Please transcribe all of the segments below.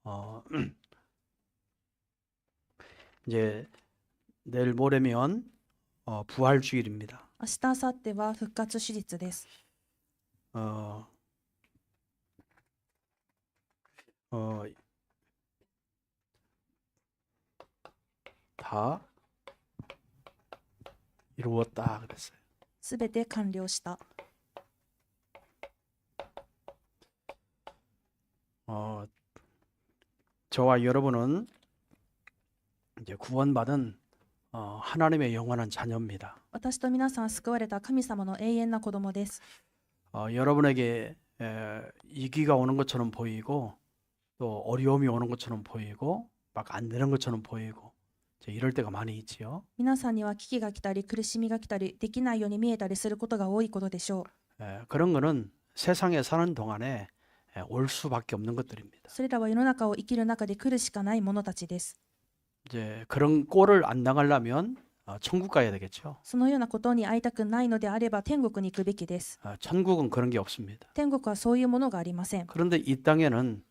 어, 이제 내일 모레면 부활주일입니다. 明日、明後日は復活手術です。 어, 어, 다 이루었다 그랬어요. すべて完了した。 저와 여러분은 이제 구원받은 하나님의 영원한 자녀입니다. 私と皆さんは救われた神様の永遠な子供です。 여러분에게 위기가 오는 것처럼 보이고 또 어려움이 오는 것처럼 보이고 막 안 되는 것처럼 보이고 이럴 때가 많이 있지요. 皆さんには危機が来たり苦しみが来たりできないように見えたりすることが多いことでしょう。 그런 거는 세상에 사는 동안에 올 수밖에 없는 것들입니다. それらは世の中を生きる中で来るしかないものたちです。 이제 그런 꼴을 안 당하려면 천국 가야 되겠죠. そのようなことに会いたくないのであれば天国に行くべきです。 천국은 그런 게 없습니다. 天国はそういうものがありません。 그런데 이 땅에는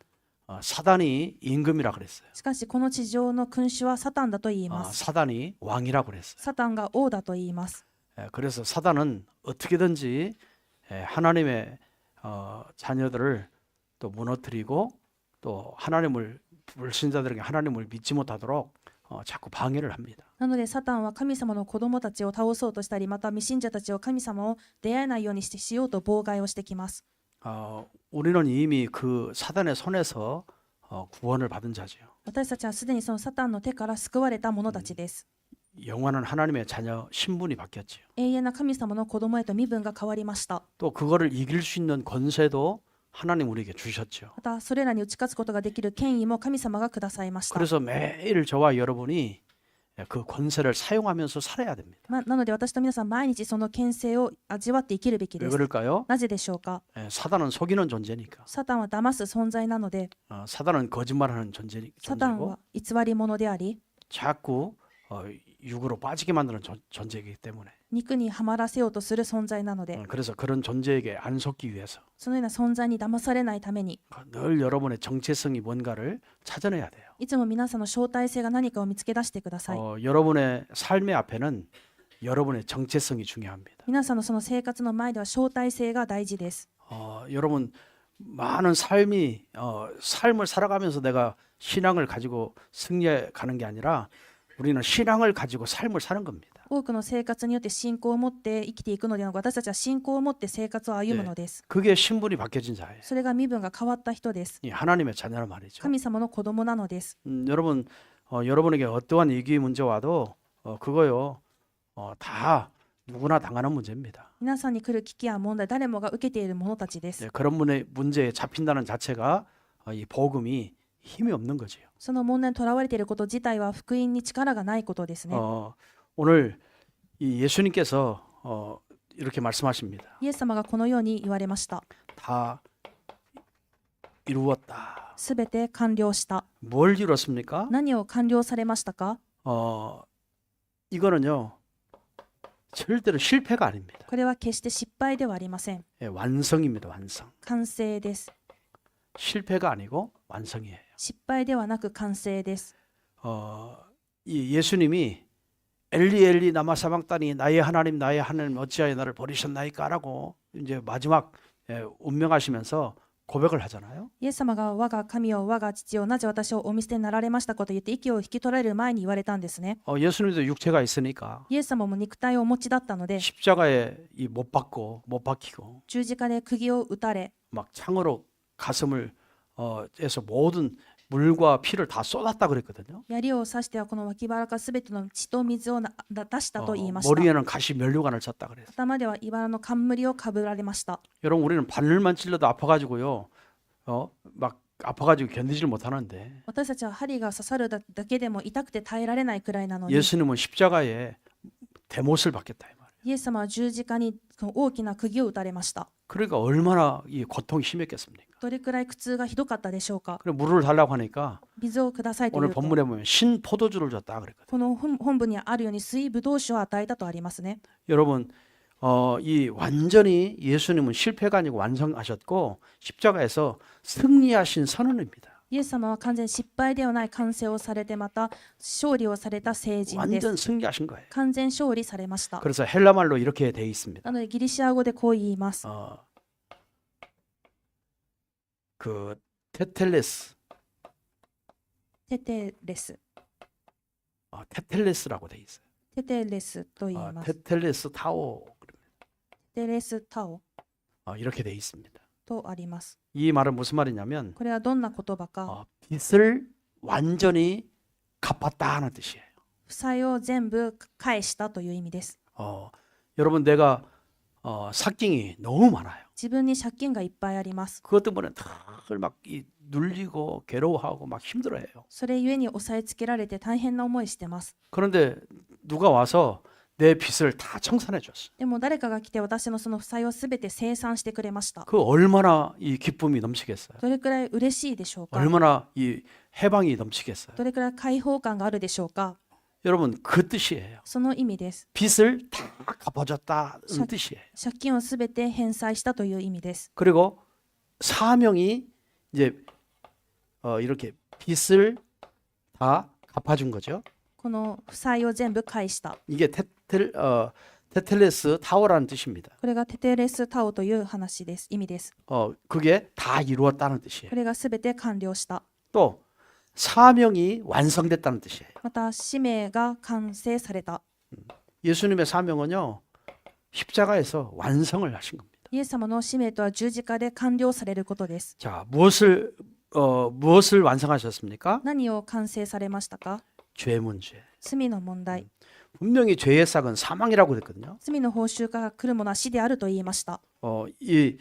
사단이 임금이라 그랬어요. しかしこの地上の君主はサタンだと言います。 사단이 왕이라 그랬어요. サタンが王だと言います。 그래서 사단은 어떻게든지 하나님의 자녀들을 또 무너뜨리고 또 하나님을 불신자들에게 하나님을 믿지 못하도록 자꾸 방해를 합니다. なのでサタンは神様の子供たちを倒そうとしたり、また未信者たちを神様を出会えないようにしようと妨害をしてきます。 우리는 이미 그 사단의 손에서 구원을 받은 자지요. 私たちはすでにそのサタンの手から救われた者たちです。 영원한 하나님의 자녀 신분이 바뀌었지요. 永遠な神様の子供へと身分が変わりました。 또 그거를 이길 수 있는 권세도 하나님 우리에게 주셨죠. またそれらに打ち勝つことができる権威も神様がくださいました。 그래서 매일 저와 여러분이 그 권세를 사용하면서 살아야 됩니다. なので私と皆さん毎日その権勢を味わって生きるべき 왜 です。 그럴까요? なぜでしょうか。 사단은 속이는 존재니까. サタンは騙す存在なので、 사단은 거짓말하는 サタン 존재고 は偽り者であり、 자꾸 육으로 빠지게 만드는 존재이기 때문에 肉にはまらせようとする存在なので、 그래서 그런 존재에게 안 속기 위해서 そのような存在に騙されないために、 늘 여러분의 정체성이 뭔가를 찾아내야 돼요. いつも皆さんの招待性が何かを見つけ出してください。 여러분의 삶의 앞에는 여러분의 정체성이 중요합니다. 皆さんのその生活の前では招待性が大事です。 여러분 많은 삶을 살아가면서 내가 신앙을 가지고 승리해 가는 게 아니라 우리는 신앙을 가지고 삶을 사는 겁니다. 多くの生活によって信仰を持って生きていくのではなく、私たちは信仰を持って生活を歩むのです。 그게 신분이 바뀌어진 자예요. それが身分が変わった人です。 이 하나님의 자녀란 말이죠. 神様の子供なのです。 여러분 여러분에게 어떠한 위기 문제 와도 그거요 다 누구나 당하는 문제입니다. 皆さんに来る危機や問題、誰もが受けている者たちです。 그런 문제에 잡힌다는 자체가 이 복음이 힘이 없는 거지요. その問題にとらわれていること自体は福音に力がないことですね。 오늘 이 예수님께서 이렇게 말씀하십니다. イエス様がこのように言われました。 다 이루었다. すべて完了した。 뭘 이뤘습니까? 何を完了されましたか？ 이거는요 절대로 실패가 아닙니다. これは決して失敗ではありません。 완성입니다. 완성. 完成です。 실패가 아니고 완성이에요. 失敗ではなく完成です。 이 예수님이 엘리 엘리 라마 사박다니 나의 하나님 어찌하여 나를 버리셨나이까라고 이제 마지막 운명하시면서 고백을 하잖아요. イエス様が我が神よ我が父よなぜ私をお見捨てになられましたかと言って息を引き取られる前に言われたんですね。 예수님도 육체가 있으니까 イエス様も肉体をお持ちだったので 십자가에 못 박히고 十字架で釘を打たれ 막 창으로 가슴을 에서 모든 물과 피를 다 쏟았다 그랬거든요. 槍を刺してはこの脇腹からすべての血と水を出したと言いました。 머리에는 가시 면류관을 쳤다 그랬어요. 頭では茨の冠をかぶられました。 여러분 우리는 바늘만 찔러도 아파가지고요. 막 아파가지고 견디질 못하는데 私たちは針が刺さるだけでも痛くて耐えられないくらいなのに、 예수님은 십자가에 대못을 받겠다 이 말이에요. イエス様は十字架に大きな釘を打たれました。 그러니까 얼마나 이 고통이 심했겠습니까? どれくらい苦痛がひどかったでしょうか。 그래 물을 달라고 하니까 水をくださいとい 오늘 うと、 본문에 보면 신 포도주를 줬다 그랬거든요. この本文にあるように水ぶどう酒を与えたとありますね。 여러분 이 완전히 예수님은 실패가 아니고 완성하셨고 십자가에서 승리하신 선언입니다. イエス様は完全に失敗ではない完成をされて、また勝利をされた聖人です。 완전 승리하신 거예요. 完全勝利されました。 그래서 헬라말로 이렇게 돼 있습니다. なのでギリシャ語でこう言います。 그 테텔레스, テテレス、 테텔레스라고 돼 있어요. テテレスと言います。 테텔레스 타오 テテレスタオ 이렇게 돼 있습니다. とあります。 이 말은 무슨 말이냐면 これはどんな言葉か、 빚을 완전히 갚았다는 뜻이에요. 負債を全部返したという意味です。 여러분 내가 삭킹이 너무 많아요. 自分に借金がいっぱいあります。 그것 때문에 늘 막 눌리고 괴로워하고 막 힘들어해요. それゆえに押さえつけられて大変な思いしてます。 그런데 누가 와서 내 빚을 다 청산해 줬어. でも誰かが来て私のその負債をすべて清算してくれました。 그 얼마나 이 기쁨이 넘치겠어요. どれくらい嬉しいでしょうか。 얼마나 이 해방이 넘치겠어요. どれくらい解放感があるでしょうか。 여러분 그 뜻이에요. その意味です。 빚을 다 갚아줬다는 뜻이에요. 借金をすべて返済したという意味です。 그리고 사명이 이제 이렇게 빚을 다 갚아준 거죠. この負債を全部返した。 이게 테텔레스 타워라는 뜻입니다. これがテテレスタオという話です。意味です。 그게 다 이루었다는 뜻이에요. これがすべて完了した。 또 사명이 완성됐다는 뜻이에요. また使命が完成された。 예수님의 사명은요 십자가에서 완성을 하신 겁니다. イエス様の使命とは十字架で完了されることです。 자, 무엇을 완성하셨습니까? 何を完成されましたか。 죄 문제. 罪の問題。 분명히 죄의 싹은 사망이라고 그랬거든요. 罪の報酬が来るものは死であると言いました。 이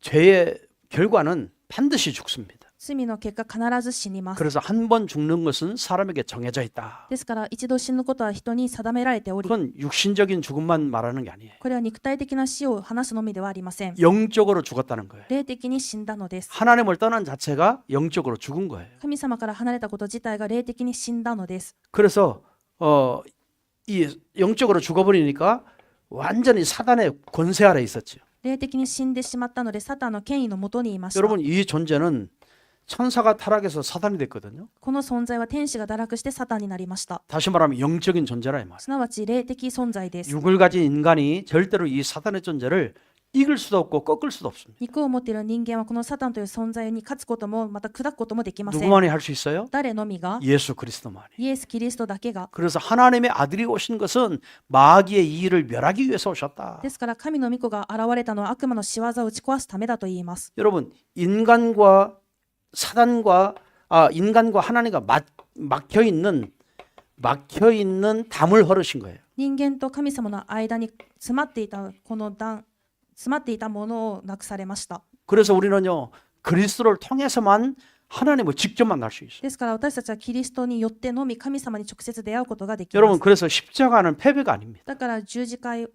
죄의 결과는 반드시 죽습니다. 罪の結果必ず死にます。 그래서 한 번 죽는 것은 사람에게 정해져 있다. ですから一度死ぬことは人に定められており、 그건 육신적인 죽음만 말하는 게 아니에요. これは肉体的な死を話すのみではありません。 영적으로 죽었다는 거예요. 霊的に死んだのです。 하나님을 떠난 자체가 영적으로 죽은 거예요. 神様から離れたこと自体が霊的に死んだのです。 그래서 이 영적으로 죽어버리니까 완전히 사단의 권세 아래 있었죠. 霊的に死んでしまったのでサタンの権威のもとにいました。 여러분 이 존재는 천사가 타락해서 사단이 됐거든요. この存在は天使が堕落してサタンになりました。 다시 말하면 영적인 존재라 이 말이에요. すなわち霊的存在です。 육을 가진 인간이 절대로 이 사단의 존재를 이길 수도 없고 꺾을 수도 없습니다. 肉を持っている人間はこのサタンという存在に勝つこともまた砕くこともできません。 누구만이 할 수 있어요? 誰のみが 예수 그리스도만이. イエス・キリストだけが。 그래서 하나님의 아들이 오신 것은 마귀의 이 일을 멸하기 위해서 오셨다. ですから神の御子が現れたのは悪魔の仕業を打ち壊すためだと言います。 여러분 인간과 하나님과 막혀 있는 담을 헐으신 거예요. 人間と神様の間に詰まっていたものをなくされました。 그래서 우리는요 그리스도를 통해서만 하나님을 직접 만날 수 있어요. ですから私たちはキリストによってのみ神様に直接出会うことができま 여러분 す。 그래서 십자가는 패배가 아닙니다. だから十字架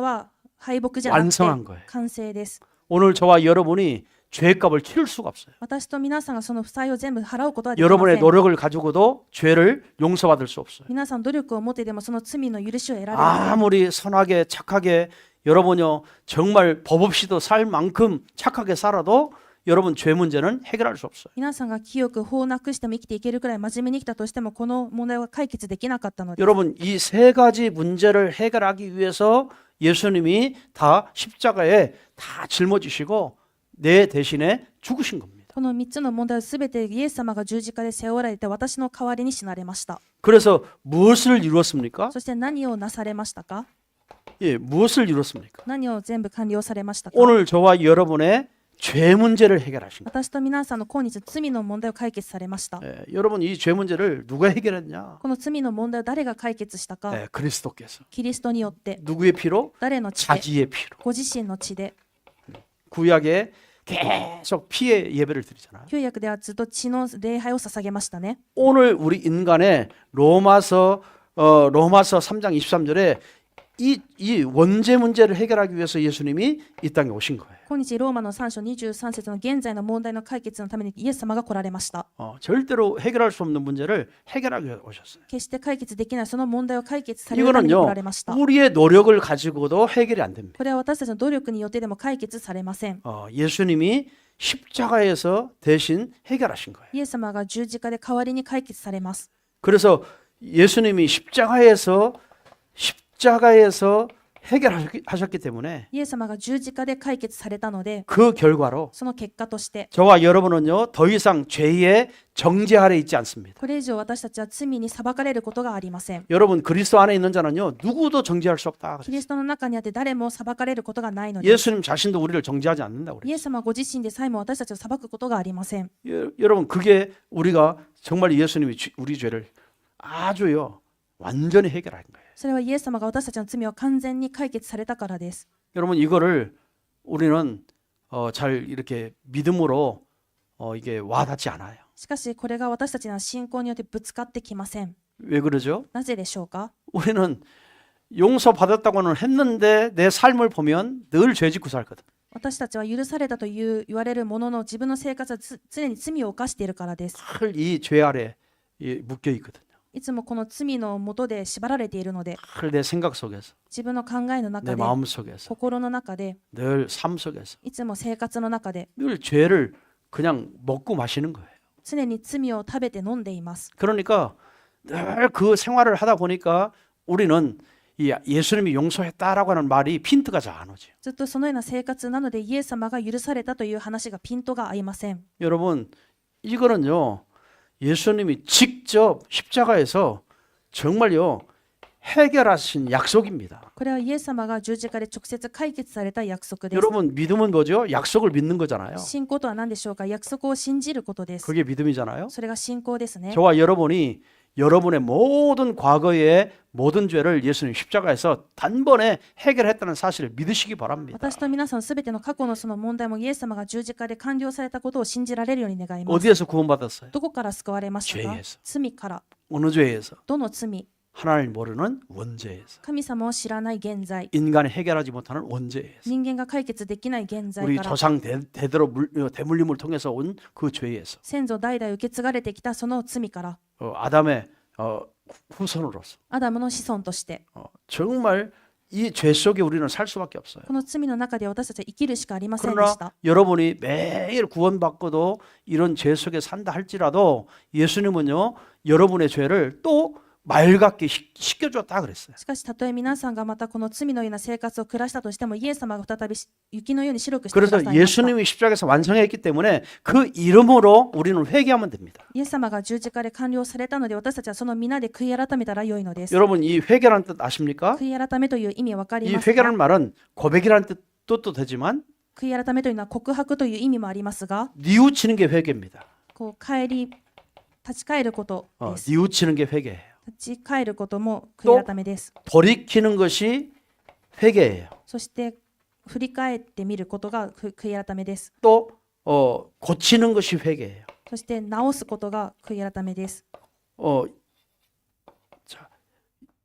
は敗北じゃなく 완성한 て 거예요. 完成です。 오늘 저와 여러분이 죄값을 치를 수가 없어요. 私と皆さんがその負債を全部払うことはできませ 여러분의 ん。 노력을 가지고도 죄를 용서받을 수 없어요. 皆さん努力を持ってでもその罪の許しを得られません。 아무리 선하게 착하게 여러분요 정말 법 없이도 살 만큼 착하게 살아도 여러분 죄 문제는 해결할 수 없어요. 皆さんが清く法なくしても生きていけるくらい真面目に生きたとしてもこの問題は解決できなかったのです。 여러분 이 세 가지 문제를 해결하기 위해서 예수님이 다 십자가에 다 짊어지시고 내 대신에 죽으신 겁니다. この3つの問題をすべてイエス様が十字架で背負われて私の代わりに死なれました。 그래서 무엇을 이루었습니까? そして何をなされましたか。 예, 무엇을 이뤘습니까? 何を全部完了されましたか。 오늘 저와 여러분의 죄 문제를 해결하신 거예요. 私と皆さんの今日罪の問題を解決されました。 예, 여러분 이 죄 문제를 누가 해결했냐? この罪の問題を誰が解決したか。 예, 그리스도께서 キリストによって。 누구의 피로? 誰の血で。 자기의 피로. ご自身の血で。 구약에 계속 피의 예배를 드리잖아요. 旧約ではずっと血の礼拝を捧げましたね。 오늘 우리 인간의 로마서 3장 23절에 이 원죄 문제를 해결하기 위해서 예수님이 이 땅에 오신 거예요. 今日ローマの3章23節の現在の問題の解決のためにイエス様が来られました。 절대로 해결할 수 없는 문제를 해결하기 위해 오셨어요. 決して解決できないその問題を解決されるために来 이거는요 られました。 우리의 노력을 가지고도 해결이 안 됩니다. これは私たちの努力によってでも解決されません。 예수님이 십자가에서 대신 해결하신 거예요. イエス様が十字架で代わりに解決されます。 그래서 예수님이 십자가에서 해결하셨기 때문에 イエス様が十字架で解決されたので、 그 결과로 その結果として、 저와 여러분은요 더 이상 죄의 정죄 아래 있지 않습니다. これ以上私たちは罪に裁かれることがありません。 여러분 그리스도 안에 있는 자는요 누구도 정죄할 수 없다. キリストの中にあって誰も裁かれることがないので、 예수님 자신도 우리를 정죄하지 않는다. イエス様ご自身でさえも私たちを裁くことがありません。 여러분 그게 우리가 정말 예수님이 우리 죄를 아주요 완전히 해결한 거예요. それはイエス様が私たちの罪を完全に解決されたからです。 여러분 이거를 우리는 잘 이렇게 믿음으로 이게 와닿지 않아요. しかしこれが私たちの信仰によってぶつかってきません。 왜 그러죠? なぜでしょうか？ 우리는 용서받았다고는 했는데 내 삶을 보면 늘 죄짓고 살거든. 私たちは許されたと言われるものの自分の生活は常に罪を犯しているからです。 늘 이 죄 아래 묶여 있거든요. いつもこの罪の下で縛られているので、 늘 내 생각 속에서, 自分の考えの 내 中で、 마음 속에서, 心の中で、 늘 삶 속에서 いつも生活の中で 늘 죄를 그냥 먹고 마시는 거예요. 常に罪を食べて飲んでいます。 그러니까 늘 그 생활을 하다 보니까 우리는 이 예수님이 용서했다라고 하는 말이 핀트가 잘 안 오죠. ずっとそのような生活なのでイエス様が許されたという話がピントが合いません。 여러분 이거는요 예수님이 직접 십자가에서 정말요 해결하신 약속입니다. これはイエス様が十字架で直接解決された約束です。 여러분 믿음은 뭐죠? 약속을 믿는 거잖아요. 信仰とは何でしょうか？約束を信じることです。 그게 믿음이잖아요. それが信仰ですね。 저와 여러분이 여러분의 모든 과거의 모든 죄를 예수님 십자가에서 단번에 해결했다는 사실을 믿으시기 바랍니다. 私と皆さんすべての過去のその問題もイエス様が十字架で完了されたことを信じられるように願います。 어디에서 구원받았어요? どこから救われましたか？ 죄에서 罪から。 어느 죄에서? どの罪？ 하나님을 모르는 원죄에서. 神様を知らない現在。 인간이 해결하지 못하는 원죄에서. 人間が解決できない現在 우리 から。 조상 대대로 대물림을 통해서 온 그 죄에서. 先祖代々受け継がれてきたその罪から。 아담의 후손으로서. アダムの子孫として。 정말 이 죄 속에 우리는 살 수밖에 없어요. この罪の中で私たちは生きるしかありませんで 그러나 した。 여러분이 매일 구원받고도 이런 죄 속에 산다 할지라도 예수님은요 여러분의 죄를 또 맑게 씻겨줬다 그랬어요. しかし、たとえ皆さんがまたこの罪のような生活を暮らしたとしても、イエス様が再び雪のように白くしてくだ 그래서 さいました。 예수님이 십자가에서 완성했기 때문에 그 이름으로 우리는 회개하면 됩니다. イエス様が十字架で完了されたので、私たちはその皆で悔い改めたら良いのです。 여러분 이 회개라는 뜻 아십니까? 悔い改めという意味わかり 이 ますか？ 회개라는 말은 고백이라는 뜻도 되지만 悔い改めというのは告白という意味もありますが、 뉘우치는 게 회개입니다. こう立ち返ることです。 뉘우치는 게 회개예요. 立ち返ることも悔い改めです。 돌이키는 것이 회개예요. そして振り返ってみることが悔い改めです。 또 고치는 것이 회개예요. そして直すことが悔い改めです。 자,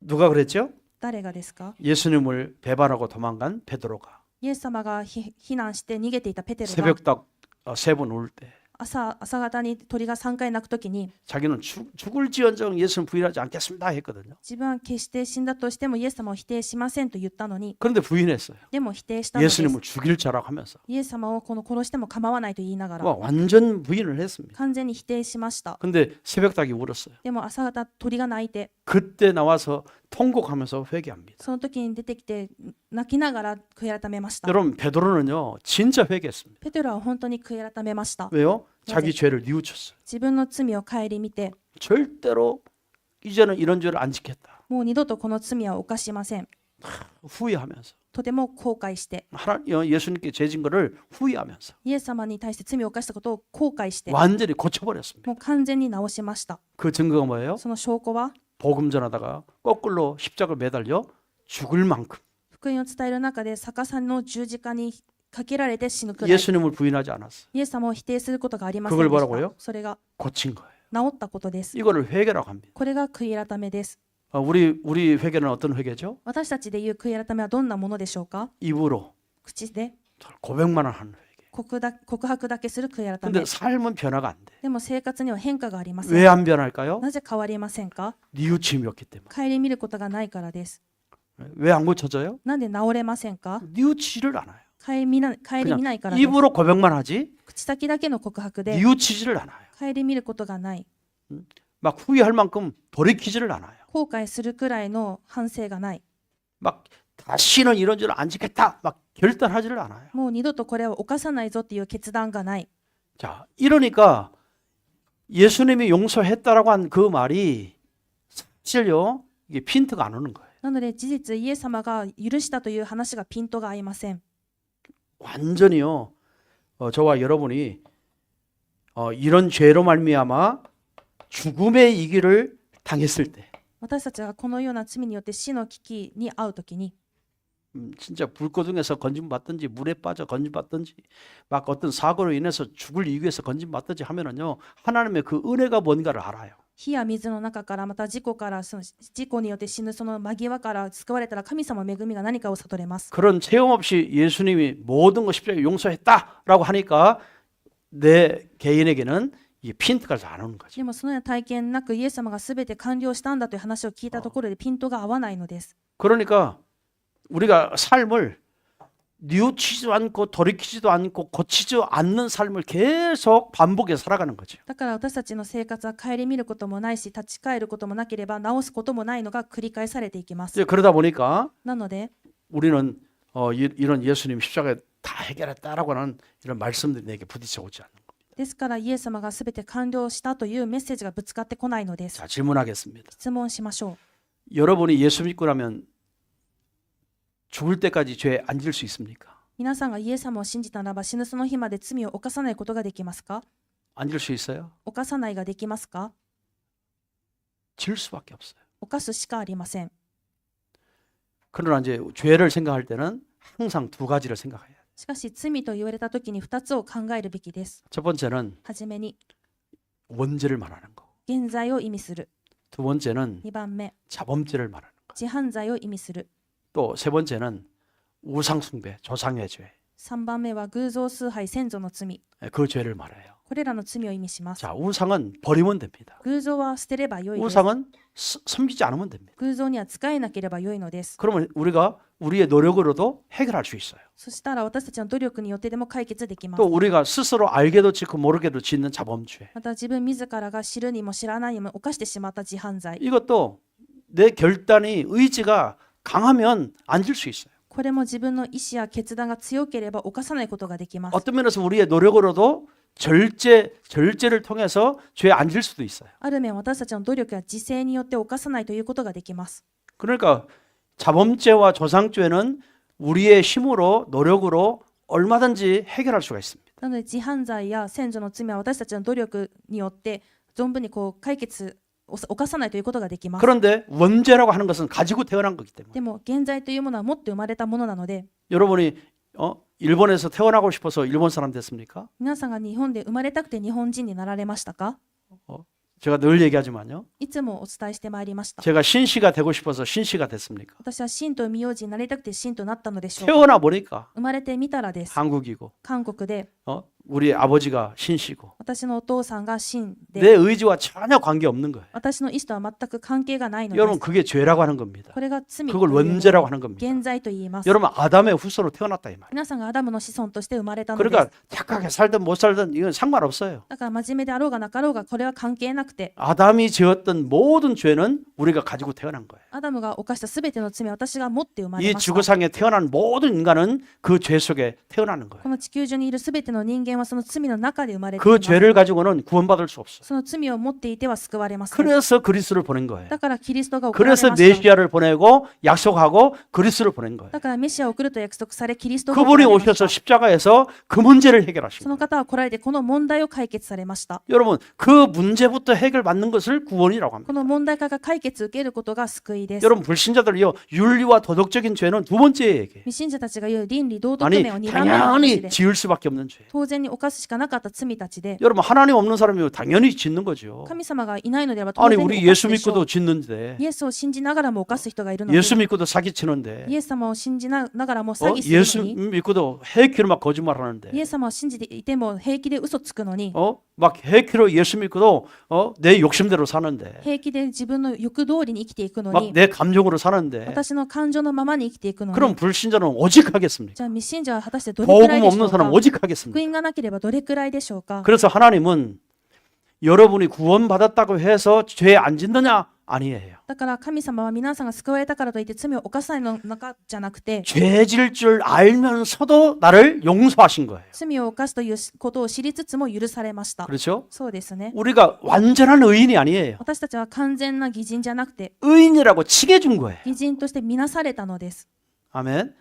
누가 그랬죠? 誰がですか？ 예수님을 배반하고 도망간 베드로가 イエス様が避難して逃げていたペテロが 새벽닭 3번 울 때 朝方に鳥が3回鳴くときに 자기는 죽을지언정 예수는 부인하지 않겠습니다 했거든요. 自分は決して死んだとしてもイエス様を否定しませんと言ったのに 그런데 부인했어요. でも否定したのです。 예수님을 죽일 자라고 하면서 イエス様を殺しても構わないと言いながら 완전 부인을 했습니다. 完全に否定しました。 근데 새벽닭이 울었어요. でも朝方鳥が鳴いて 그때 나와서 통곡하면서 회개합니다. その時に出てきて泣きながら悔い改めました。 여러분 베드로는요 진짜 회개했습니다. ペテロは本当に悔い改めました。 왜요? 자기 죄를 뉘우쳤어요. 自分の罪を顧みて 절대로 이제는 이런 죄를 안 지켰다. もう二度とこの罪は犯しません。 후회하면서 とても後悔して 예수님께 죄진 것을 후회하면서 イエス様に対して罪を犯したことを後悔して 완전히 고쳐버렸습니다. もう完全に直しました。 그 증거가 뭐예요? その証拠は 복음 전하다가 거꾸로 십자가를 매달려 죽을 만큼 福音を伝える中で逆さの十字架にかけられて死ぬくらい 예수님을 부인하지 않았어요. イエス様を否定することがありません 그걸 でし 뭐라고요? た。それが 고친 거예요. 治ったことです。 이거를 회개라고 합니다. これが悔い改めです。 우리 회개는 어떤 회개죠? 私たちで言う悔い改めはどんなものでしょうか？ 입으로 口で 고백만 하는 회개. 告白だけする悔い改 근데 め。 삶은 변화가 안 돼. でも生活には変化がありません。 왜 안 변할까요? なぜ変わりませんか？ 뉘우침이 없기 때문에. 顧みることがないからです。 왜 안 고쳐져요? なんで治れませんか？ 뉘우치지를 않아요. 顧みないからです。 입으로 고백만 하지 口先だけの告白で 뉘우치지를 않아요. 顧みることがない。 막 후회할 만큼 돌이키지를 않아요. 後悔するくらいの反省がない。 막 다시는 이런 줄을 안 지켰다. 막 결단하지를 않아요. もう二度とこれを犯さないぞっていう決断がない。 자, 이러니까 예수님이 용서했다라고 한 그 말이 사실요 이게 핀트가 안 오는 거예요. なので事実イエス様が許したという話がピントが合いません。 완전히요. 저와 여러분이 이런 죄로 말미암아 죽음의 이기를 당했을 때, 私たちがこのような罪によって死の危機に遭うときに 진짜 불고등에서 건진받든지 물에 빠져 건진받든지 막 어떤 사고로 인해서 죽을 이유에서 건진받든지 하면은요 하나님의 그 은혜가 뭔가를 알아요. 火や水の中からまた事故からその事故によって死ぬその間際から救われたら神様の恵みが何かを悟れます。 그런 체험 없이 예수님이 모든 거 십자가에 용서했다라고 하니까 내 개인에게는 이 핀트가 잘 안 오는 거죠. でもそのような体験なくイエス様が全て完了したんだという話を聞いたところでピントが合わないのです。 그러니까 우리가 삶을 뉘우치지도 않고 돌이키지도 않고 고치지 않는 삶을 계속 반복해 살아가는 거죠. だから私たちの生活は顧みることもないし立ち返ることもなければ直すこともないのが繰り返されていきます。 이제 그러다 보니까 なので 우리는 이런 예수님 십자가에 다 해결했다라고 하는 이런 말씀들이 내게 부딪혀 오지 않는 겁니다. ですからイエス様が全て完了したというメッセージがぶつかってこないのです。 자, 질문하겠습니다. 質問しましょう。 여러분이 예수 믿고 나면 죽을 때까지 죄 안 질 수 있습니까? 皆さんがイエス様を信じたならば死ぬその日まで罪を犯さないことができますか？ 안 질 수 있어요? 犯さないができますか？ 질 수밖에 없어요. 犯すしかありません。 그러나 이제 죄를 생각할 때는 항상 두 가지를 생각해야 돼요. しかし罪と言われたときに2つを考えるべきです。 첫 번째는 はじめに 원죄를 말하는 거. 現在を意味する。 두 번째는 2番目 자범죄를 말하는 거. 自犯罪を意味する。 또 세 번째는 우상숭배, 조상의 죄. 3番目は偶像崇拝先祖の罪。 그 죄를 말해요. これらの罪を意味します。 자, 우상은 버리면 됩니다. 偶像は捨てればよいです。 우상은 섬기지 않으면 됩니다. 偶像には仕えなければよいのです。 그러면 우리가 우리의 노력으로도 해결할 수 있어요. そしたら私たちの努力によってでも解決できます。 또 우리가 스스로 알게도 짓고 모르게도 짓는 자범죄. また自分自らが知るにも知らないにも犯してしまった自犯罪。 이것도 내 결단이 의지가 강하면 안 질 수 있어요. これも自分の意志や決断が強ければ犯さないことができます。 어떤 면에서 우리의 노력으로도 절제를 통해서 죄 안 질 수도 있어요. ある面私たちの努力や自制によって犯さないということができます。 그러니까 자범죄와 조상죄는 우리의 힘으로 노력으로 얼마든지 해결할 수가 있습니다. なので自犯罪や先祖の罪は私たちの努力によって存分に解決犯さないということができます。 그런데 원죄라고 하는 것은 가지고 태어난 거기 때문에 でも現在というものは持って生まれたものなので 여러분이 일본에서 태어나고 싶어서 일본 사람 됐습니까? 皆さんが日本で生まれたくて日本人になられましたか？ 제가 늘 얘기하지만요. いつもお伝えしてまいりました。 제가 신씨가 되고 싶어서 신씨가 됐습니까? 私は神と名字になりたくて神となったのでしょうか？ 태어나 보니까 生まれてみたらです。 한국이고 韓国で 우리 아버지가 신씨고 私のお父さんが神 내 で 의지와 전혀 관계 없는 거예요. 私の意思とは全く関係がないので 여러분 す。 그게 죄라고 하는 겁니다. これが罪という 그걸 もの 원죄라고 하는 겁니다. 現在と言います。 여러분 아담의 후손으로 태어났다 이 말이에요. 皆さんがアダムの子孫として生まれたのです。 그러니까 착하게 살든 못 살든 이건 상관없어요. だから真面目であろうがなかろうがこれは関係なくて 아담이 지었던 모든 죄는 우리가 가지고 태어난 거예요. アダムが犯したすべての罪は私が持って生まれ 이 ました。 지구상에 태어난 모든 인간은 그 죄 속에 태어나는 거예요. この地球上にいるすべての人間はその罪の中で生まれてい 그 ます。 죄를 가지고는 구원받을 수 없어요. その罪を持っていては救われません。 그래서 그리스도를 보낸 거예요. だからキリストが送られま 그래서 した。 메시아를 보내고 약속하고 그리스도를 보낸 거예요. だからメシアを送ると約束されキリストが送 그분이 られました。 오셔서 십자가에서 그 문제를 해결하신 その 거예요. 方は来られてこの問題を解決されました。 여러분 그 문제부터 해결받는 것을 구원이라고 こ 합니다. の問題から解決を受けることが救いです 여러분 불신자들이요 윤리와 도덕적인 죄는 두 번째 얘기예요. 未信者たちが言う倫理道徳 아니 面を2番目の話 당연히 で 지을 수밖에 없는 죄. 当然に犯すしかなかった罪たちで 여러분 하나님 없는 사람이 당연히 짓는 거죠. 神様がいないのであれば当 아니 然に 우리 犯 예수 すでしょう 믿고도 짓는데 イエスを信じながらも犯す人がいるので 예수 믿고도 사기치는데 イエス様を信じながらも詐欺する 예수 のに 믿고도 해키로 막 거짓말하는데 イエス様を信じていても平気で嘘つくのに막 해키로 예수 믿고도 내 욕심대로 사는데 平気で自分の欲通りに生きていくの 막 に 내 감정으로 사는데 私の感情のままに生きていくの 그럼 に 불신자는 오직 하겠습니까? じゃあ未信者は果たしてどれくらい 복음 でしょ 없는 うか 사람 오직 福 하겠습니까? 音がなければどれくらいでしょうか 그래서 하나님은 여러분이 구원받았다고 해서 죄 안 짓느냐? 아니에요. だから神様は皆さんが救われたからといって罪を犯さないの中じゃなくて 죄 질 줄 알면서도 나를 용서하신 거예요. 罪を犯すということを知りつつも許されました 그렇죠? そうですね 우리가 완전한 의인이 아니에요. 私たちは完全な義人じゃなくて 의인이라고 칭해준 거예요. 義人として見なされたのです 아멘.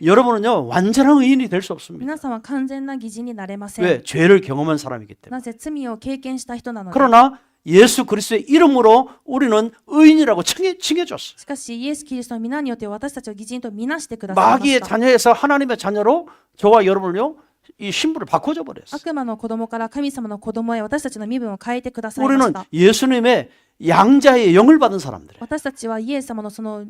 여러분은요 완전한 의인이 될 수 없습니다. 皆さんは完全な義人になれません 왜? 죄를 경험한 사람이기 때문에. なぜ罪を経験した人なので 그러나 예수 그리스도의 이름으로 우리는 의인이라고 칭해줬어요. しかしイエス・キリストの皆によって私たちを義人とみなしてくださいま 마귀의 した 자녀에서 하나님의 자녀로 저와 여러분을요 이 신분을 바꿔줘 버렸어요. 悪魔の子供から神様の子供へ私たちの身分を変えてくださいま 우리는 した 예수님의 양자의 영을 받은 사람들이에요. 私たちはイエス様のその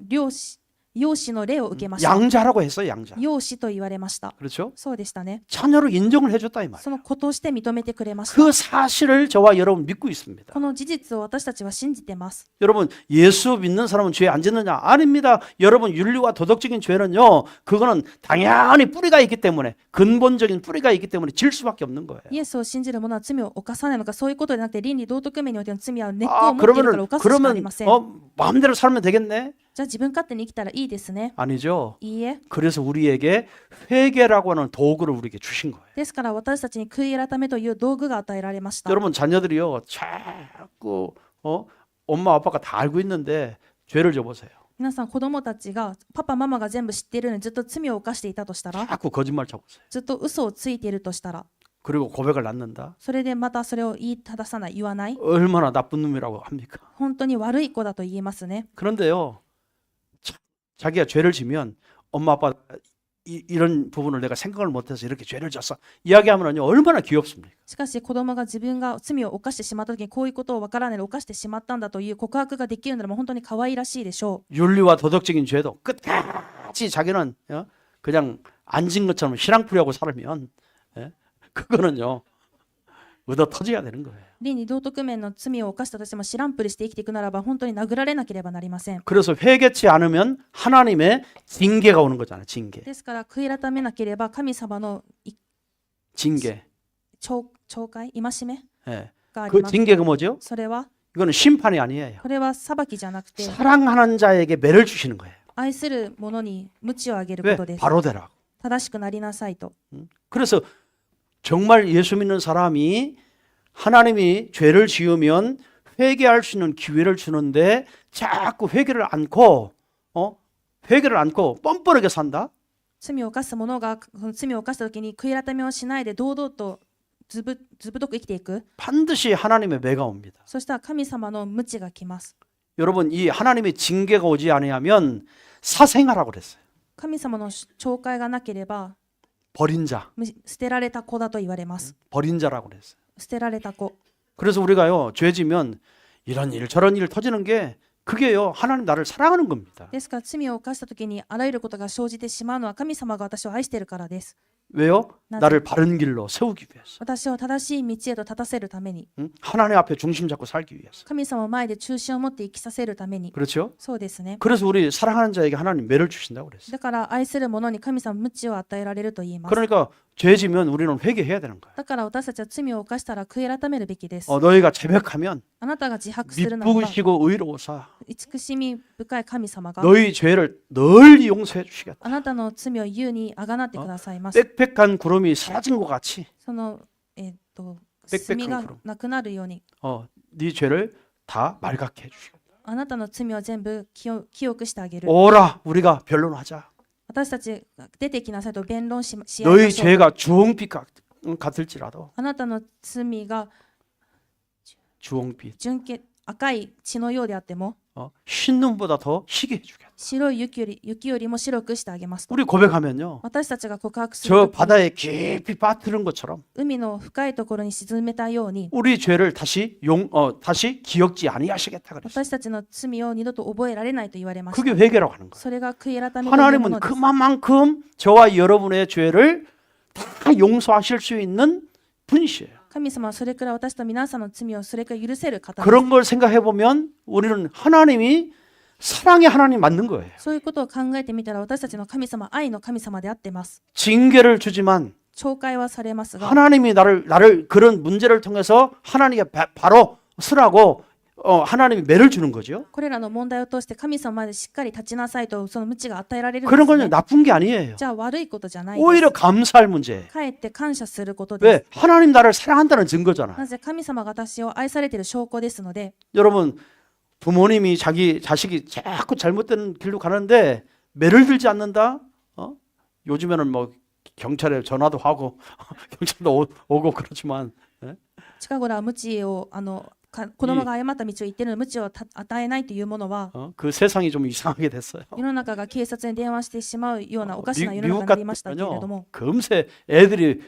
養子の霊を受けました 양자라고 했어요, 양자. 養子と言われました 그렇죠? そうでしたね 자녀로 인정을 해줬다 이 말이에요. その子として認めてくれました 그 사실을 저와 여러분 믿고 있습니다. この事実を私たちは信じてます 여러분 예수 믿는 사람은 죄 안 짓느냐? 아닙니다. 여러분 윤리와 도덕적인 죄는요. 그거는 당연히 뿌리가 있기 때문에 근본적인 뿌리가 있기 때문에 질 수밖에 없는 거예요. イエスを信じる者は罪を犯さないのかそういうことでなくて倫理道徳面においての罪は根っこを持っているから犯すしかありません 마음대로 살면 되겠네? じゃあ自分勝手に生きたらいいですね 아니죠. いいえ 그래서 우리에게 회개라고 하는 도구를 우리에게 주신 거예요. ですから私たちに悔い改めという道具が与えられました 여러분 자녀들이요. 자꾸 엄마 아빠가 다 알고 있는데 죄를 져보세요. 皆さん子供たちがパパママが全部知っているのにずっと罪を犯していたとしたら 자꾸 거짓말 쳐보세요. ずっと嘘をついているとしたら 그리고 고백을 낳는다. それでまたそれを言い正さない言わない 얼마나 나쁜 놈이라고 합니까? 本当に悪い子だと言えますね 그런데요. 자기가 죄를 지면 엄마 아빠 이런 부분을 내가 생각을 못해서 이렇게 죄를 졌어. 이야기하면요 얼마나 귀엽습니까? しかし子供が自分が罪を犯してしまった時にこういうことを分からないで犯してしまったんだという告白ができるならもう本当に可愛らしいでしょ 윤리와 도덕적인 죄도 끝까지 자기는 그냥 앉은 것처럼 희랑풀이하고 살면 그거는요 얻어 터져야 되는 거예요. う倫理道徳面の罪を犯したとしても知らんぷりして生きていくならば本当に殴られなければなりません 그래서 회개치 않으면 하나님의 징계가 오는 거잖아요. 징계. ですから悔い改めなければ神様の 징계. 懲戒戒め 예. があり 그 ます 징계가 뭐죠? それは 이거는 심판이 아니에요. これは裁きじゃなくて 사랑하는 자에게 매를 주시는 거예요. 愛する者に鞭をあげるこ 왜? とです 바로 되라고. 正しくなりなさいと 그래서 정말 예수 믿는 사람이 하나님이 죄를 지으면 회개할 수 있는 기회를 주는데 자꾸 회개를 않고 뻔뻔하게 산다. 罪を犯す者がその罪を犯した時に悔い改めをしないで堂々とずぶとく生きていく 반드시 하나님의 매가 옵니다. そしたら神様の鞭が来ます 여러분 이 하나님의 징계가 오지 아니하면 사생아라고 그랬어요. 神様の懲戒がなければ 버린 자, 捨てられた子だと言われます 버린 자라고 그랬어요. 捨てられた子 그래서 우리가요 죄지면 이런 일 저런 일 터지는 게 그게요 하나님 나를 사랑하는 겁니다. ですから罪を犯した時にあらゆることが生じてしまうのは神様が私を愛しているからです 왜요? 나도- 나를 바른 길로 세우기 위해서. 私を正しい道へと立たせるために 응? 하나님 앞에 중심 잡고 살기 위해서. 神様を前で中心を持って生きさせるために 그렇죠? そうですね 그래서 우리 사랑하는 자에게 하나님 매를 주신다고 그랬어요. だから愛する者に神様は鞭を与えられると言います 그러니까 죄지면 우리는 회개해야 되는 거예요. だから私たちは罪を犯したら悔い改めるべきです 너희가 자백하면 あなたが自白するならば 미쁘시고 의로우사 慈しみ深い神様が 너희 죄를 널리 용서해 주시겠다. あなたの罪を優にあがなってくださいます 빽빽한 구름이 사라진 것 같이 その빽빽한 墨が 구름 なくなるように 네 죄를 다 맑게 해주시겠다. あなたの罪を全部記憶してあげる 오라 우리가 변론하자. 私たちが出てきなさいと弁論し合いま 너희 しょう 죄가 주홍빛 같을지라도 あなたの罪が 주홍빛 純潔赤い血のようであっても 흰 눈보다 더 희게 해주겠다. 白い雪よりも白くしてあげますと 우리 고백하면요. 私たちが告白する 저 時 바다에 깊이 빠뜨린 것처럼 海の深いところに沈めたように 우리 죄를 다시 기억지 아니하시겠다 그랬어요. 私たちの罪を二度と覚えられないと言われました 그게 회개라고 하는 거예요. それが悔い改めというも 하나님은 のです 그만큼 저와 여러분의 죄를 다 용서하실 수 있는 분이시에요. 神様はそれくらい私と皆さんの罪をそれくらい許せる方です。 그런 걸 생각해 보면 우리는 하나님이 사랑의 하나님 맞는 거예요. そういうことを考えてみたら私たちの神様は愛の神様であってます。 징계를 주지만 懲戒はされますが 하나님이 나를 그런 문제를 통해서 하나님께 바로 서라고 하나님이 매를 주는 거죠. これらの問題を通して神様までしっかり立ちなさいとその鞭が与えられるんで 그런 す 건 ね。 나쁜 게 아니에요. じゃあ悪いことじゃないです。 오히려 감사할 문제. かえって感謝することです。 왜? 하나님 나를 사랑한다는 증거잖아. なぜ神様が私を愛されている証拠ですので、 여러분 부모님이 자기 자식이 자꾸 잘못된 길로 가는데 매를 들지 않는다? 요즘에는 뭐 경찰에 전화도 하고 경찰도 오고 그렇지만 近頃は鞭を子供が誤った道を行っているので鞭を与えないというものは 그 세상이 좀 이상하게 됐어요. 世の中が警察に電話してしまうようなおかしな世の 미국 中になりましたけれど 같으면요 も、 금세 애들이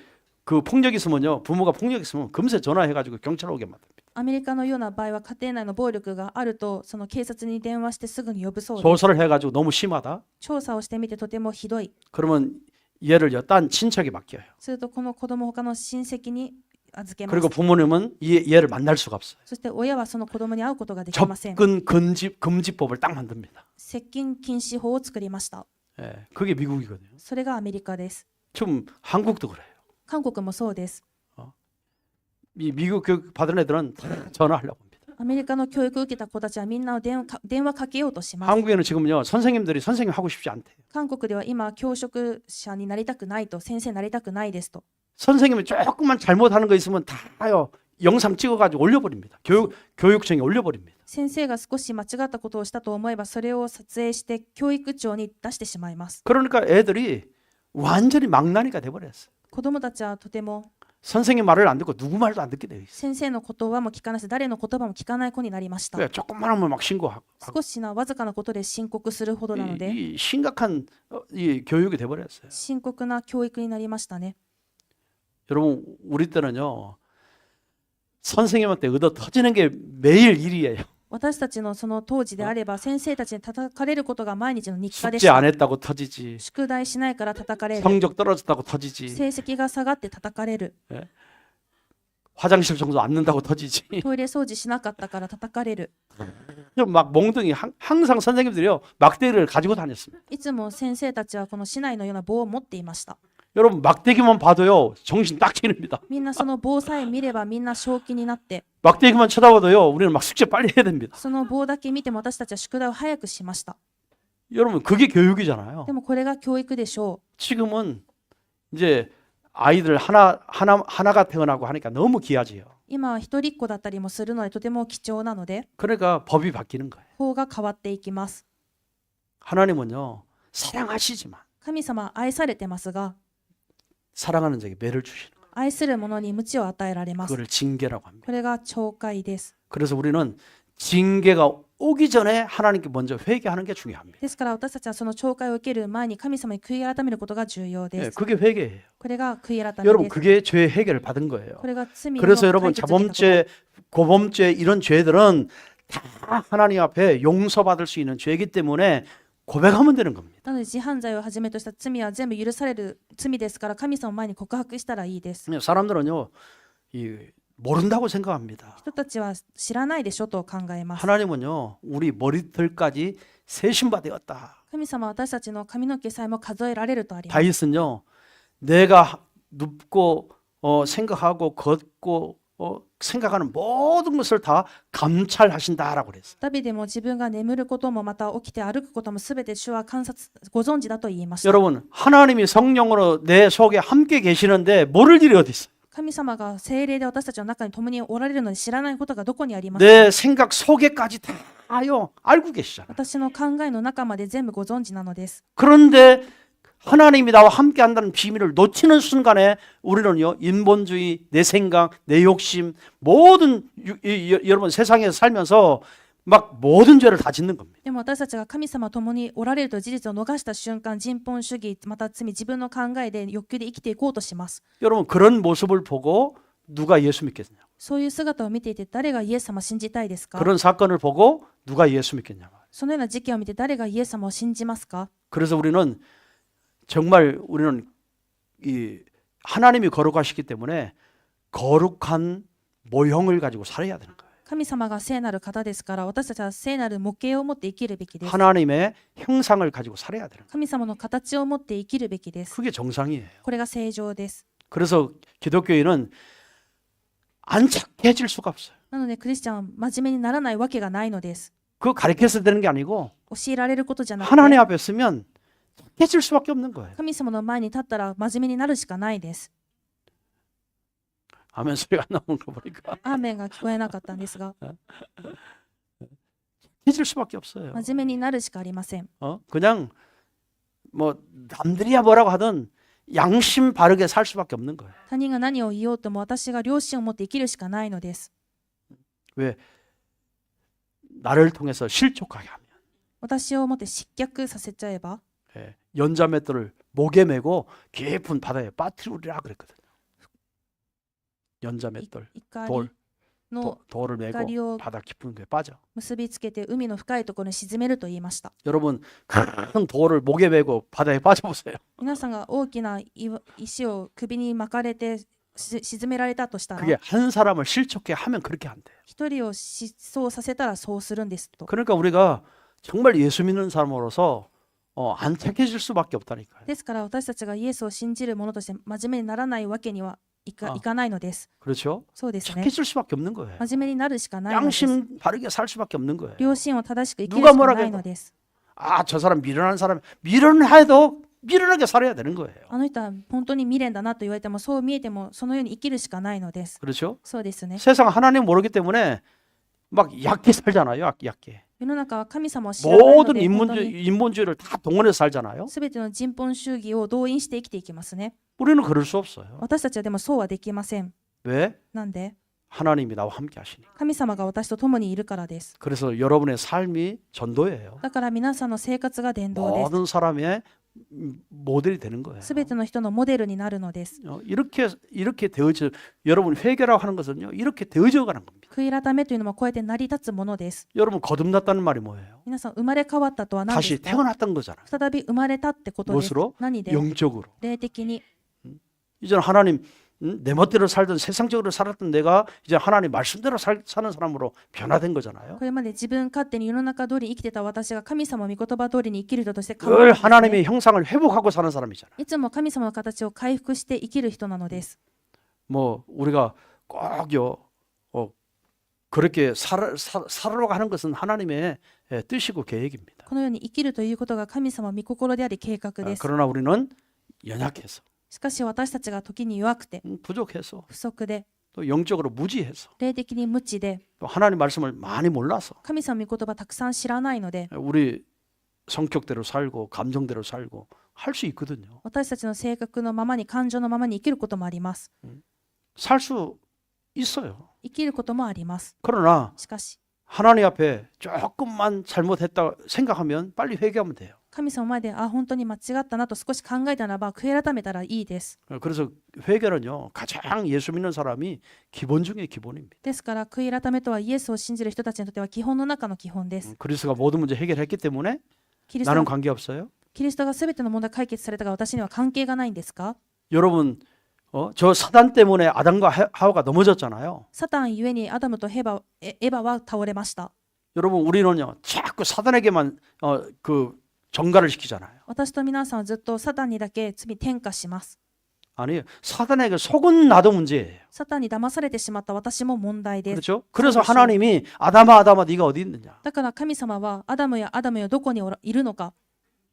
그 폭력 있으면요 부모가 폭력 있으면 금세 전화해가지고 경찰 오게 만듭니다. アメリカのような場合は家庭内の暴力があるとその警察に電話してすぐに呼ぶそうです。 조사를 해가지고 너무 심하다. 調査をしてみてとてもひどい。 그러면 얘를 딴 친척에 맡겨요. するとこの子供を他の親戚に預けます。 그리고 부모님은 얘를 만날 수가 없어요. そして親はその子供に会うことができません。 접근 금지법을 딱 만듭니다. 接近禁止法を作りました。 예, 그게 미국이거든요. それがアメリカです。 좀 한국도 그래요. 韓国もそうです。 이 미국 교육 받은 애들은 다 전화하려고 합니다. アメリカの教育を受けた子たちはみんな電話かけようとします。 한국에는 지금요 선생님들이 선생님 하고 싶지 않대요. 韓国では今教職者になりたくないと、先生になりたくないですと。 선생님이 조금만 잘못하는 거 있으면 다요 영상 찍어가지고 올려버립니다. 교육청에 올려버립니다. 先生が少し間違ったことをしたと思えばそれを撮影して教育長に出してしまいます。 그러니까 애들이 완전히 망나니가 돼버렸어요. 子供たちはとても 선생님 말을 안 듣고 누구 말도 안 듣게 돼 있어요. 先生の言葉も聞かないし、誰の言葉も聞かない子になりました。 왜 조금만 하면 막 신고하고 少しわずかなことで申告するほどなので 이 심각한 이 교육이 돼버렸어요. 深刻な教育になりましたね。 여러분 우리 때는요 선생님한테 얻어 터지는 게 매일 일이에요. 私たちのその当時であれば先生たちに叩かれることが毎日の日課でし 숙제 た。 안 했다고 터지지. 宿題しないから叩かれる。 성적 떨어졌다고 터지지. 成績が下がって叩かれる。 화장실 청소 안 는다고 터지지. トイレ掃除しなかったから叩かれる。 막 몽둥이 항상 선생님들이요 막대기를 가지고 다녔습니다. いつも先生たちはこの市内のような棒を持っていました。 여러분 막대기만 봐도요 정신 딱 차립니다. みんなその棒さえ見ればみんな正気になって、 막대기만 쳐다봐도요 우리는 막 숙제 빨리 해야 됩니다. その棒だけ見ても私たちは宿題を早くしました。 여러분 그게 교육이잖아요. でもこれが教育でしょ 지금은 이제 아이들 하나가 태어나고 하니까 너무 귀하지요. う。今は一人っ子だったりもするのでとても貴重なので 그러니까 법이 바뀌는 거예요. 法が変わっていきます。 하나님은요 사랑하시지만 神様は愛されてますが、 사랑하는 자에게 매를 주시는 거예요. 愛する者に鞭を与えられます。 그거를 징계라고 합니다. これが懲戒です。 그래서 우리는 징계가 오기 전에 하나님께 먼저 회개하는 게 중요합니다. ですから私たちはその懲戒を受ける前に神様に悔い改めることが重要 예, です。 그게 회개예요. これが悔い改め 여러분 です。 그게 죄의 해결을 받은 거예요. これが罪の 그래서 解 여러분 決を受けたこと 자범죄, 고범죄 이런 죄들은 다 하나님 앞에 용서받을 수 있는 죄이기 때문에 고백하면 되는 겁니다. なので自犯罪をはじめとした罪は全部許される罪ですから神様の前に告白したらいいです。 사람들은요 모른다고 생각합니다. 人たちは知らないでしょと考えます。 하나님은요 우리 머리털까지 세신바 되었다. 神様は私たちの髪の毛さえも数えられるとあります。 다윗은요 내가 눕고 생각하고 걷고 생각하는 모든 것을 다 감찰하신다라고 그랬어요. ダビデも自分が眠ることもまた起きて歩くこともすべて主は観察ご存知だと言いました。 여러분 하나님이 성령으로 내 속에 함께 계시는데 모를 일이 어디 있어요? 神様が聖霊で私たちの中に共におられるのに知らないことがどこにありますか。 내 생각 속에까지 다요 알고 계시잖아요. 私の考えの中まで全部ご存知なのです。 그런데 하나님이 나와 함께 한다는 비밀을 놓치는 순간에 우리는요 인본주의, 내 생각, 내 욕심 모든 여러분 세상에서 살면서 막 모든 죄를 다 짓는 겁니다. でも私たちが神様と共におられるという事実を逃した瞬間、人本主義また罪、自分の考えで欲求で生きていこうとします。 여러분 그런 모습을 보고 누가 예수 믿겠냐? そういう姿を見ていて誰がイエス様を信じたいですか。 그런 사건을 보고 누가 예수 믿겠냐? そのような事件を見て誰がイエス様を信じますか。 그래서 우리는 정말 우리는 이 하나님이 거룩하시기 때문에 거룩한 모형을 가지고 살아야 되는 거예요. 神様が聖なる方ですから、私たちは聖なる模型を持って生きるべきです。 하나님의 형상을 가지고 살아야 되는 거예요. 神様の形を持って生きるべきです。 그게 정상이에요. これが正常です。 그래서 기독교인은 안 착해질 수가 없어요. なのでクリスチャンは真面目にならないわけがないのです。 그거 가르쳐서 되는 게 아니고 教えられることじゃなく 하나님 て、 앞에 서면 착해질 수밖에 없는 거예요. 神様の前に立ったら真面目になるしかないです。 아멘 소리가 나오는 거 보니까 アーメンが聞こえなかったんですが、 착해질 수밖에 없어요. 真面目になるしかありません。 그냥 뭐 남들이야 뭐라고 하든 양심 바르게 살 수밖에 없는 거예요. 他人が何を言おうとも私が良心を持って生きるしかないのです。 왜 나를 통해서 실족하게 하면 私をもって失脚させちゃえば、 연자맷돌을 목에 메고 깊은 바다에 빠뜨리라 그랬거든요. 연자맷돌 怒 돌 りの 돌을 怒 메고 りを 바다 깊은 곳에 빠져. 結びつけて海の深いところに沈めると言いました。 여러분 큰 돌을 목에 메고 바다에 빠져보세요. 皆さんが大きな石を首に巻かれて沈められたとしたら、 그게 한 사람을 실족해 하면 그렇게 안 돼요. 一人を失踪させたらそうするんですと。 그러니까 우리가 정말 예수 믿는 사람으로서 안 착해질 수밖에 없다니까요. ですから私たちがイエスを信じる者として真面目にならないわけにはいかないのです。 그렇죠? そうですね。 착해질 수밖에 없는 거예요. 真面目になるしかないのです。 양심 바르게 살 수밖에 없는 거예요. 良心を正しく生きる 누가 しか 뭐라고 ない 해도 のです。 아, 저 사람 미련한 사람 미련해도 미련하게 살아야 되는 거예요. あの人は本当に未練だなと言われても、そう見えてもそのように生きるしかないのです。 그렇죠? そうですね。 세상 하나님 모르기 때문에 막 얕게 살잖아요. 얕게. 世の中は神様を知らないの 모든 で、本当に 인본주의를 다 동원해서 살잖아요. すべての人本主義を動員して生きていきますね。 우리는 그럴 수 없어요. 私たちはでもそうはできません。 왜? なんで 하나님이 나와 함께 하시니까. 神様が私と共にいるからです。 그래서 여러분의 삶이 전도예요. だから皆さんの生活が伝道です。 모든 사람의 모델이 되는 거예요. すべての人のモデルになるのです。 이렇게 되어져 여러분 회개라고 하는 것은요. 이렇게 되어져 가는 겁니다. 悔い改めというのもこうやって成り立つものです。 여러분 거듭났다는 말이 뭐예요? 皆さん生まれ変わったとは何で 다시 すか？ 태어났던 거잖아요. 再び生まれたってことです。 무엇으로? 何で？ 영적으로. 霊的に。 이제는 하나님 내 멋대로 살던 세상적으로 살았던 내가 이제 하나님 말씀대로 사는 사람으로 변화된 거잖아요. これまで自分勝手に世の中通り生きてた私が神様の御言葉通りに生きる人として変わる 늘 んですね。 하나님의 형상을 회복하고 사는 사람이잖아요. いつも神様の形を回復して生きる人なのです。 뭐 우리가 꼭요 그렇게 살아가고 하는 것은 하나님의 뜻이고 계획입니다. このように生きるということが神様御心であり計画です。 그러나 우리는 연약해서 しかし私たちが時に弱くて、 부족해서 不足で、 또 영적으로 무지해서 霊的に無知で、 또 하나님 말씀을 많이 몰라서 神様の御言葉たくさん知らないので、 우리 성격대로 살고 감정대로 살고 할 수 있거든요. 私たちの性格のままに感情のままに生きることもあります。 살 수 있어요. 生きることもあります。 그러나 しかし、 하나님 앞에 조금만 잘못했다 생각하면 빨리 회개하면 돼요. 神様前で、本当に間違ったなと少し考えたならば、悔い改めたらいいです。 그래서 회개는요 가장 예수 믿는 사람이 기본 중에 기본입니다. ですから、悔い改めとはイエスを信じる人たちにとっては基本の中の基本です。 그리스도가 모든 문제 해결했기 때문에 キリスト 나는 が 관계 없어요. キリストが全ての問題解決されたが私には関係がないんですか？ 여러분 저 사단 때문에 아담과 하와가 넘어졌잖아요. サタンゆえにアダムとエバは倒れました。 여러분 우리는요 자꾸 사단에게만 그 전가를 시키잖아요. 私と皆さんはずっとサタンにだけ罪転嫁します。 아니에요. 사단에게 속은 나도 문제예요. サタンに騙されてしまった私も問題です。 그렇죠? 그래서 하나님이 아담아 네가 어디 있느냐. だから神様はアダムやどこにいるのか。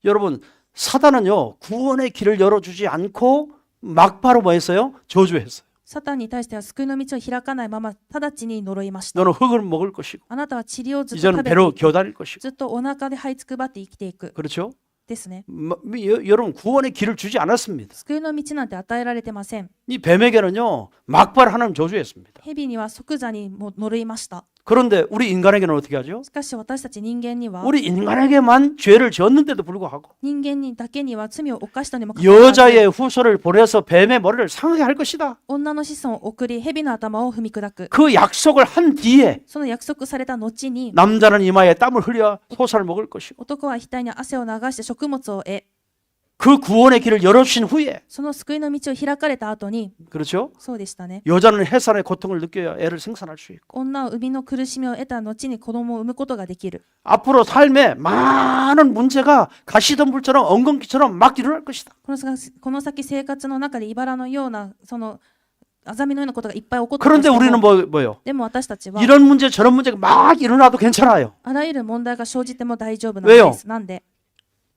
여러분 사단은요 구원의 길을 열어주지 않고 막바로 뭐 했어요? 저주했어요. サタンに対しては救いの道を開かないまま直ちに呪いました。 너는 흙을 먹을 것이고 あなたは塵をずっと 이제는 食べ 배로 て 기어다닐 것이고 ずっとお腹で這いつくばって生きていく 그렇죠? ですね。 여러분 구원의 길을 주지 않았습니다. 救いの道なんて与えられてません。 이 뱀에게는요 막바로 하나님 저주했습니다. 蛇には即座にも呪いました。 그런데 우리 인간에게는 어떻게 하죠? しかし私たち人間には 우리 인간에게만 죄를 지었는데도 불구하고 人間にだけには罪を犯したにもかかわらず 여자의 후손을 보내서 뱀의 머리를 상하게 할 것이다. 女の子孫を送り蛇の頭を踏み砕く 그 약속을 한 뒤에 その約束された後に 남자는 이마에 땀을 흘려 소사를 먹을 것이고 男は額に汗を流して食物を得그 구원의 길을 열어주신 후에 その救いの道を開かれた後に、 그렇죠? そうでしたね。 여자는 해산의 고통을 느껴야 애를 생산할 수 있고 女は生みの苦しみを得た後に子供を産むことができる。 앞으로 삶에 많은 문제가 가시덤불처럼 엉겅퀴처럼 막 일어날 것이다. この先生活の中で茨のようなそのアザミのようなことがいっぱい起こって 그런데 も 우리는 뭐요? でも私たちは 이런 문제 저런 문제가 막 일어나도 괜찮아요. あらゆる問題が生じても大丈夫なんです。なんで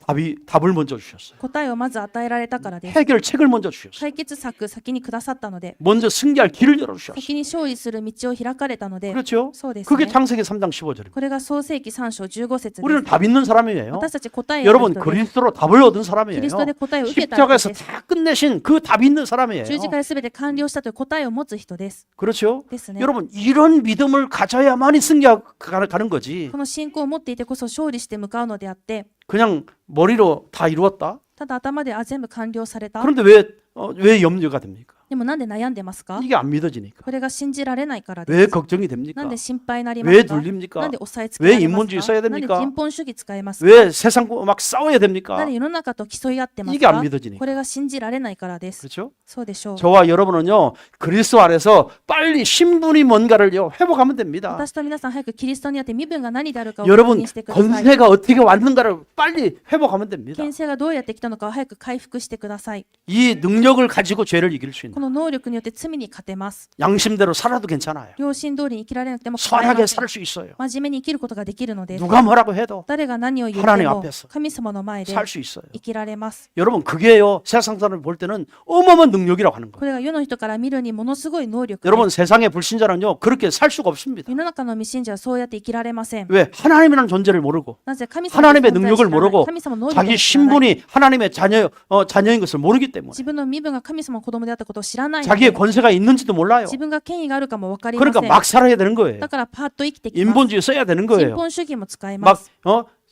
답을 먼저 주셨어요. 答えをまず与えられたからです。 해결책을 먼저 주셨어요. 解決策先にくださったので、 먼저 승리할 길을 열어주셨어요. 先に勝利する道を開かれたので、 그렇죠? そうです 그게 ね。 창세기 3장 15절입니다. これが創世記3章15節で 우리는 す。 답 있는 사람이에요. 私たち答えを得る 여러분 人です。 그리스도로 답을 얻은 キ 사람이에요. リストで答えを受けた人 십자가에서 です。 다 끝내신 그 답 있는 사람이에요. 十字架で全て完了したという答えを持つ人です。 그렇죠? ですね。 여러분 이런 믿음을 가져야만이 승리하는 거지. この信仰を持っていてこそ勝利して向かうのであって、 그냥 머리로 다 이루었다. ただ頭で全部完了された。 그런데 왜 염려가 됩니까? でもなんで悩んでますか？ 이게 안 믿어지니까. これが信じられないからで 왜 す。 걱정이 됩니까? なんで心配になります 왜 か？ 눌립니까? なんで押さえつけられ 왜 ます 인본주의 か？ 써야 なんで 됩니까? 人本主義使いますか？ 왜 세상 막 싸워야 な 됩니까? んで世の中と競い合ってます 이게 안 か？ 믿어지니까. これが信じられないからです。 그렇죠? そうでしょう。 저와 여러분은요 그리스도 안에서 빨리 신분이 뭔가를요 회복하면 됩니다. 私と皆さん早くキリストによって身分が何であるかを確 여러분 認してください。 권세가 어떻게 왔는가를 빨리 회복하면 됩니다. 権勢がどうやってきたのかを早く回復してください。 이 능력을 가지고 죄를 이길 수 こ 있는 の能力によって罪に勝てます。 양심대로 살아도 괜찮아요. 良心通りに生きられなくても構いま 선하게 せん。 살 수 있어요. 真面目に生きることができるのです。 누가 뭐라고 해도 誰が何を言っ 하나님 ても 앞에서 神様の前で 살 수 있어요. 生きられます。 여러분 그게요 세상 사람을 볼 때는 어마어마한 능력이라고 하는 こ 거예요. れが世の人から見るにものすごい能力で 여러분 세상의 불신자는요 그렇게 살 수가 없습니다. 世の中の未信者はそうやって生きられません。 왜? 하나님이라는 존재를 모르고 なぜ神様の 하나님의 存在を知 능력을 らない 모르고 神様の能力を 자기 知らない 신분이 하나님의 자녀인 것을 모르기 때문에 自分の身分が神様の子供であったことを知らないの 자기의 で 권세가 있는지도 몰라요. 自分が権威があるかも分かりませ 그러니까 ん。 막 살아야 되는 거예요. だからパッと生きてきます。 인본주의 써야 되는 人 거예요. 本主義も使いま 막 す。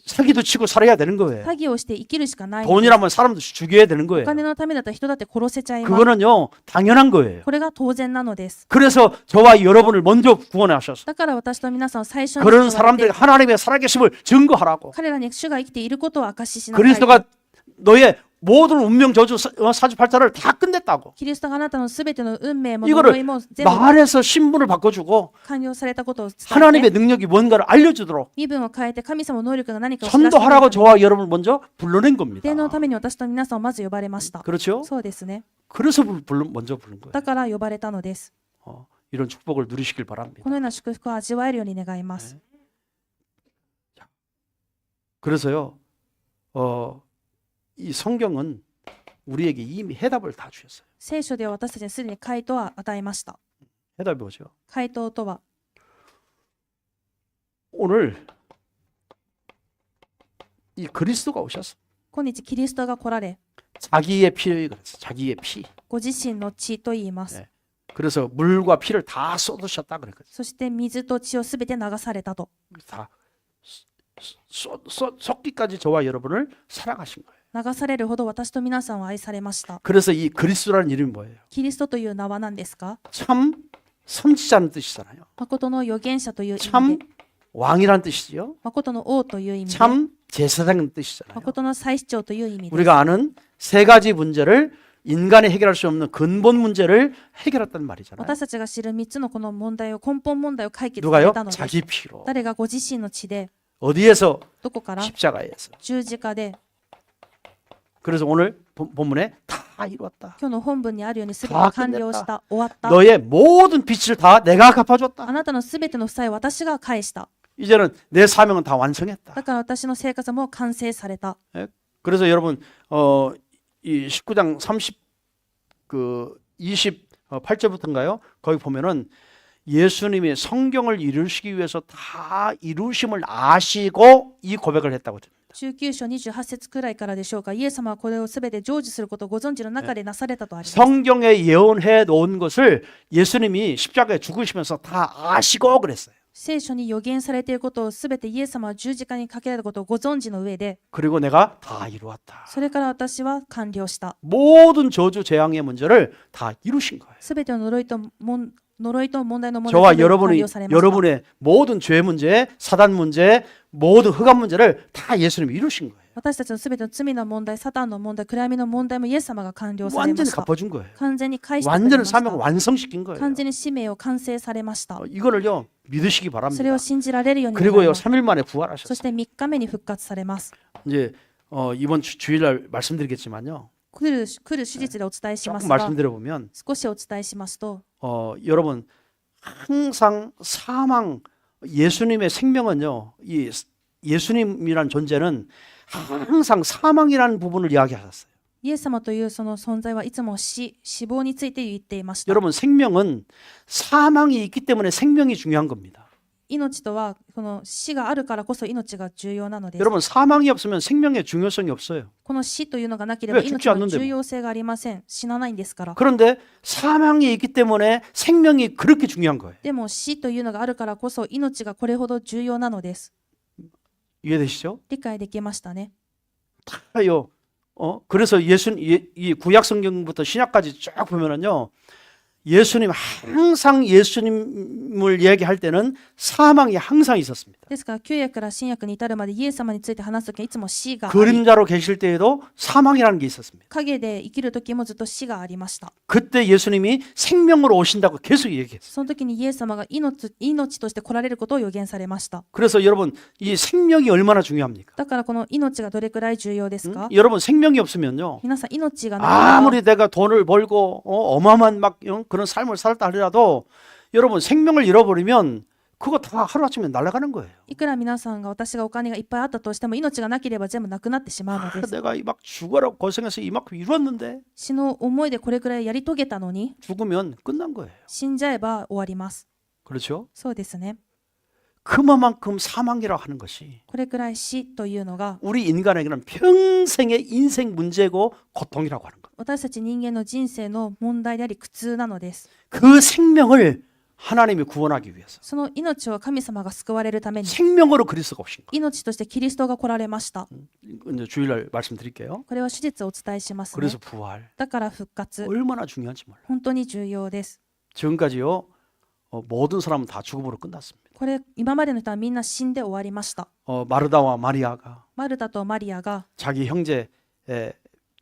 사기도 치고 살아야 되는 거예요. 詐欺をして生きるしかないのです。 돈이라면 사람도 죽여야 되는 お 거예요. 金のためだったら人だって殺せちゃいます。 그거는요 당연한 거예요. これが当然なのです。 그래서 저와 여러분을 먼저 구원하셔서 だから私と皆さんを最初に 그런 救われて 사람들이 하나님의 살아계심을 증거하라고 彼らに主が生きていることを証ししなさい。 그리스도가 너의 모든 운명 저주 사주팔자를 다 끝냈다고 キリストがあなたのすべての運命も 이거를 呪いも全部 말해서 신분을 바꿔주고 完了されたことを伝え 하나님의 て 능력이 뭔가를 알려주도록 身分を変えて神様の能力が何かを知らせて 전도하라고 저와 여러분을 먼저 불러낸 겁니다. 伝のために私と皆さんをまず呼ばれました。 그렇죠? そうですね。 그래서 먼저 부른 거예요. だから呼ばれたのです。 이런 축복을 누리시길 바랍니다. このような祝福を味わえるように願います。 그래서요, 이 성경은 우리에게 이미 해답을 다 주셨어요. 聖書では私たちにすでに回答を与えました。 해답이 뭐죠? 回答とは、 오늘 이 그리스도가 오셨어. 今日キリストが来られ、 자기의 피를 그랬어. 자기의 피. ご自身の血と言います。 네. 그래서 물과 피를 다 쏟으셨다 그랬거든. そして水と血をすべて流されたと。 다 쏟기까지 저와 여러분을 사랑하신 거예요. 流されるほど私と皆さんを愛されました。 그래서 이 그리스도라는 이름이 뭐예요? キリストという名は何ですか？ 참 선지자는 뜻이잖아요. 誠の預言者という意味 참 で、 왕이라는 뜻이죠. 誠の王という意味で、 참 제사장인 뜻이잖아요. 誠の祭司長という意味です。 우리가 아는 세 가지 문제를 인간이 해결할 수 없는 근본 문제를 해결했단 말이잖아요. 私たちが知る3つのこの問題を根本問題を解決さ 누가요? れたのです。 자기 피로. 誰がご自身の血で、 어디에서? どこから？ 십자가에서. 十字架で。 그래서 오늘 본문에 다 이루었다. 今日の本文にあるようにすべて다 完了した、終わった。 너의 모든 빚을 다 내가 갚아줬다. あなたのすべての負債を私が返した。 이제는 내 사명은 다 완성했다. だから私の生活はもう完成された。 그래서 여러분 이 19장 28절부터인가요? 거기 보면은 예수님이 성경을 이루시기 위해서 다 이루심을 아시고 이 고백을 했다고 합니다. 19章28節くらいからでしょうか。イエス様はこれをすべて成就することをご存知の中でなされたとあります。 성경에 예언해 놓은 것을 예수님이 십자가에 죽으시면서 다 아시고 그랬어요. 聖書に予言されていることをすべてイエス様は十字架にかけられたことをご存知の上で、 그리고 내가 다 이루었다. それから私は完了した。 모든 저주 재앙의 문제를 다 이루신 거예요. すべての呪いと呪いと問題の問題 저와 全部完 여러분이 了されました。 여러분의 모든 죄 문제, 사단 문제, 모든 흑암 문제를 다 예수님이 이루신 거예요. 私たちのすべての罪の問題、サタンの問題、暗闇の問題もイエス様が完了されま 완전히 した。 갚아준 거예요. 完全に返してくれ 완전히 まし 사명을 た。 완성시킨 거예요. 完全に使命を完成されました。 이거를요 믿으시기 それ 바랍니다. を信じられるように願い 그리고요 ます。 3일 만에 そ 부활하셨어요. して3日目に復活されます。 이제 이번 주일날 말씀드리겠지만요. 来る手術でお伝えしま 조금 すが、 말씀드려보면 少しお伝えしますと、 여러분 항상 사망 예수님의 생명은요 이 예수님이란 존재는 항상 사망이라는 부분을 이야기하셨어요. イエス様というその存在はいつも死亡について言っていました。 여러분 생명은 사망이 있기 때문에 생명이 중요한 겁니다. 命とはこの死があるからこそ命が重要なのです。 여러분 사망이 없으면 생명의 중요성이 없어요. この死というのがなければ 왜 命 죽지 の 않는데 重要性がありません。死なないんですから。 그런데 사망이 있기 때문에 생명이 그렇게 중요한 거예요. でも死というのがあるからこそ命がこれほど重要なのです。 이해되시죠? 理解できましたね。 다요. 그래서 이 구약 성경부터 신약까지 쭉 보면은요. 예수님 항상 예수님을 얘기할 때는 사망이 항상 있었습니다. ですから旧約から新約に至るまでイエス様について話すときいつも死があり、 그림자로 계실 때에도 사망이라는 게 있었습니다. 影で生きるときもずっと死がありました。 그때 예수님이 생명으로 오신다고 계속 얘기했어요. その時にイエス様が命として来られることを予言されました。 그래서 여러분 이 생명이 얼마나 중요합니까? だからこの命がどれくらい重要ですか？ 여러분 생명이 없으면요. 皆さん命がなければ 아무리 내가 돈을 벌고 어마어마한 막 그런 삶을 살았다 하더라도 여러분 생명을 잃어버리면 그거 다 하루아침에 날아가는 거예요. いくら皆さんが私がお金がいっぱいあったとしても命がなければ全部なくなってしまうのです。 내가 막 죽어라 고생해서 이만큼 이뤘는데 死の思いでこれくらいやり遂げたのに 죽으면 끝난 거예요. 死んじゃえば終わります。 그렇죠? そうですね。 그만큼 사망이라고 하는 것이 これくらい死というのが 우리 인간에게는 평생의 인생 문제고 고통이라고 하는 거예요. 私たち人間の人生の問題であり苦痛なのです。 그 생명을 하나님이 구원하기 위해서 その命を神様が救われるために 생명으로 그리스도가 오신 거예요. 命としてキリストが来られました。 이제 주일날 말씀드릴게요. これは手術をお伝えしますね。 그래서 부활 だから復活 얼마나 중요한지 몰라요. 本当に重要です。 지금까지요 모든 사람은 다 죽음으로 끝났습니다. これ今までの人はみんな死んで終わりました。 마르다와 마리아가 マルタとマリアが 자기 형제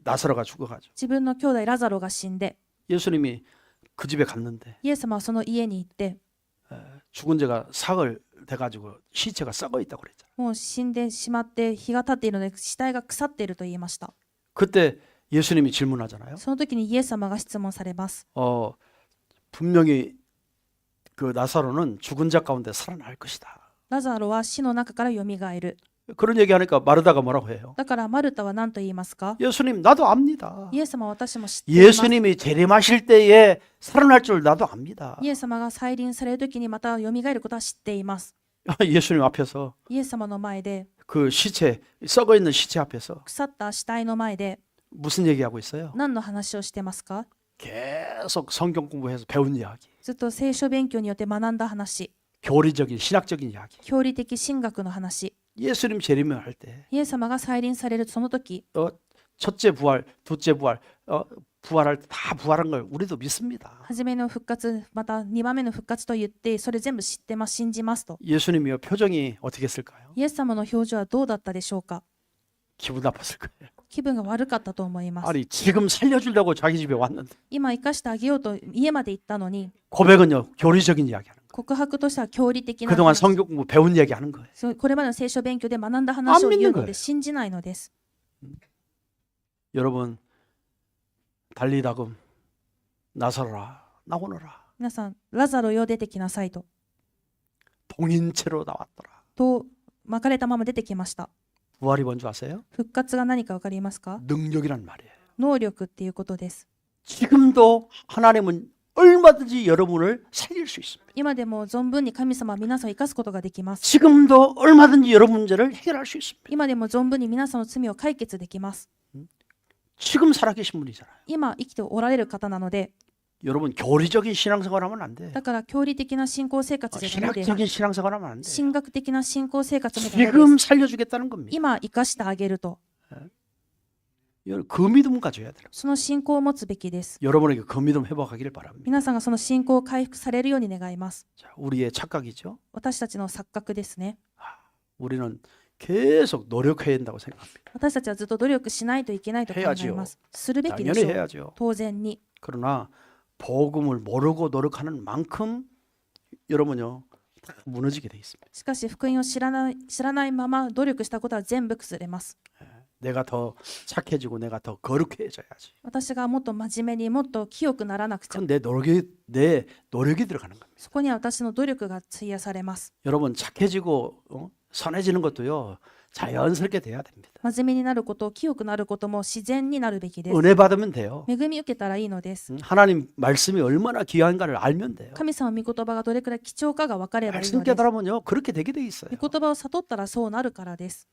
나사로가 죽어가지고 自分の兄弟ラザロが死んで 예수님이 그 집에 갔는데 イエス様はその家に行って 죽은 자가 사흘 돼가지고 시체가 썩어 있다고 그랬잖아요. もう死んでしまって日が経っているので死体が腐っていると言いました。 그때 예수님이 질문하잖아요. その時にイエス様が質問されます。 분명히 그 나사로는 죽은 자 가운데 살아날 것이다. ラザロは死の中からよみがえる。 그런 얘기하니까 마르다가 뭐라고 해요? だからマルタは何と言いますか？ 예수님 나도 압니다. イエス様は私も知っています。 예수님이 재림하실 때에 살아날 줄 나도 압니다. イエス様が再臨される時にまたよみがえることは知っています。 예수님 앞에서 イエス様の前で 그 시체 썩어 있는 시체 앞에서 腐った死体の前で 무슨 얘기하고 있어요? 何の話をしてますか？ 계속 성경 공부해서 배운 이야기, ずっと聖書勉強によって学んだ話、 교리적인 신학적인 이야기. 教理的神学の話。 예수님 재림을 할 때 イエス様が再臨されるその時、 첫째 부활, 둘째 부활, 부활할 때 다 부활한 걸 우리도 믿습니다. 初めの復活、また2番目の復活と言って、それ全部知ってます、信じますと。 예수님이요 표정이 어떻게 했을까요? イエス様の表情はどうだったでしょうか？ 기분 나빴을 거예요. 気分が悪かったと思います。 아니 지금 살려주려고 자기 집에 왔는데 今生かしてあげようと家まで行ったのに、 고백은요 교리적인 이야기하는 거예요. 告白としては教理的な 그동안 話、 성경 공부 배운 얘기하는 거예요. そうこれまでの聖書勉強で学んだ話を言うので信じないのです。 여러분 달리다금 나서라 나오너라 皆さん、ラザロよ出てきなさいと。 동인체로 나왔더라. と巻かれたまま出てきました。 부활이 뭔지 아세요? 復活が何か分かりますか？ 능력이란 말이에요. 能力っていうことです。 지금도 하나님은 얼마든지 여러분을 살릴 수 있습니다. 今でも存分に神様は皆さんを生かすことができます。 지금도 얼마든지 여러분 문제를 해결할 수 있습니다. 今でも存分に皆さんの罪を解決できます。 지금 살아계신 분이잖아요. 今生きておられる方なので、 여러분 교리적인 신앙생활하면 안 돼. だから教理的な信仰生活じゃなくて、 신학적인 신앙생활하면 안 돼. 神学的な信仰生活もダメです。 지금 살려주겠다는 겁니다. 今生かしてあげると。그 믿음 가져야 돼요. その信仰を持つべきです。 여러분에게 그 믿음 회복하기를 바랍니다. 皆さんがその信仰を回復されるように願います。 자, 우리의 착각이죠. 私たちの錯覚ですね。 우리는 계속 노력해야 된다고 생각합니다. 私たちはずっと努力しないといけないと考えます。するべきで 당연히 しょう。 해야죠. 当然に。 그러나 복음을 모르고 노력하는 만큼 여러분요 다 무너지게 돼 있습니다. しかし福音を知らないまま努力したことは全部崩れます。 내가 더 착해지고 내가 더 거룩해져야지. 私がもっと真面目にもっと清くならなくちゃ。 그건 내 노력이 들어가는 겁니다. そこには私の努力が費やされます。 여러분 착해지고 선해지는 것도요 자연스럽게 돼야 됩니다. 真面目になること、清くなることも自然になるべきです。 은혜 받으면 돼요. 恵み受けたらいいのです。 하나님 말씀이 얼마나 귀한가를 알면 돼요. 神様の御言葉がどれくらい貴重かが分かればいい 말씀 のです。 깨달으면요 그렇게 되게 돼 있어요. 御言葉を悟ったらそうなるからです。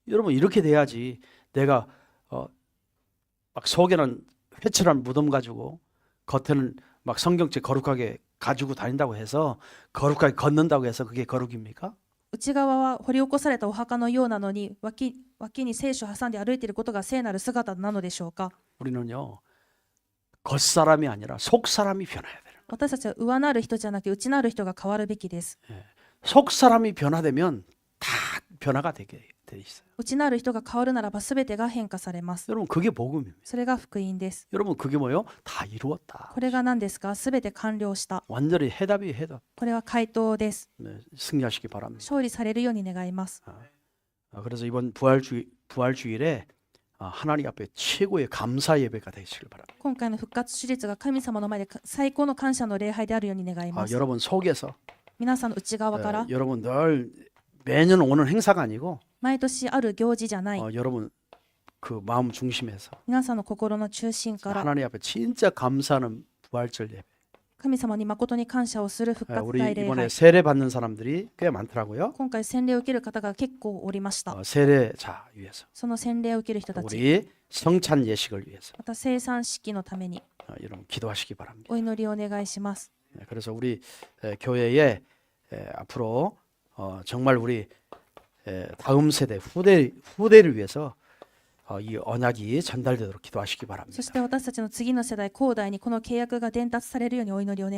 여러분 이렇게 돼야지 내가 막 속에는 회칠한 무덤 가지고 겉에는 막 성경책 거룩하게 가지고 다닌다고 해서 거룩하게 걷는다고 해서 그게 거룩입니까? 内側は掘り起こされたお墓のようなのに脇に聖書を挟んで歩いていることが聖なる姿なのでしょうか。 우리는요 겉사람이 아니라 속사람이 변해야 돼요. 私たちは上なる人じゃなくて内なる人が変わるべきです。 속사람이 변화되면 다 변화가 되게 돼 있어요. 内なる人が変わるならば全てが変化されます。 여러분 그게 복음입니다. それが福音です。 여러분 그게 뭐요? 다 이루었다. これが何ですか。全て完了した。 완전히 해답이 해답. これは回答です。 네, 승리하시기 바랍니다. 勝利されるように願います。 그래서 이번 부활주일에 하나님 앞에 최고의 감사 예배가 되시길 바랍니다. 今回の復活手術が神様の前で最高の感謝の礼拝であるように願います。 여러분 속에서 皆さんの内側から 여러분 늘 매년 오는 행사가 아니고 毎年ある行事じゃない。 여러분 그 마음 중심에서 皆さんの心の中心から 하나님 앞에 진짜 감사하는 부활절 예배. 神様に誠に感謝をする復活 우리 大礼 이번에 拝。 세례 받는 사람들이 꽤 많더라고요. 今回洗礼を受ける方が結構おりました。 세례자 위해서 その洗礼を受ける人たち、 우리 성찬 예식을 위해서 また生産式のために 여러분 기도하시기 바랍니다. お祈りをお願いします。 그래서 우리 교회에 앞으로 정말 우리 다음 세대 후대를 위해서 이 언약이 전달되도록 기도하시기 바랍니다. そして私たちの次の世代、後代にこの契約が伝達されるようにお祈りをお願いします。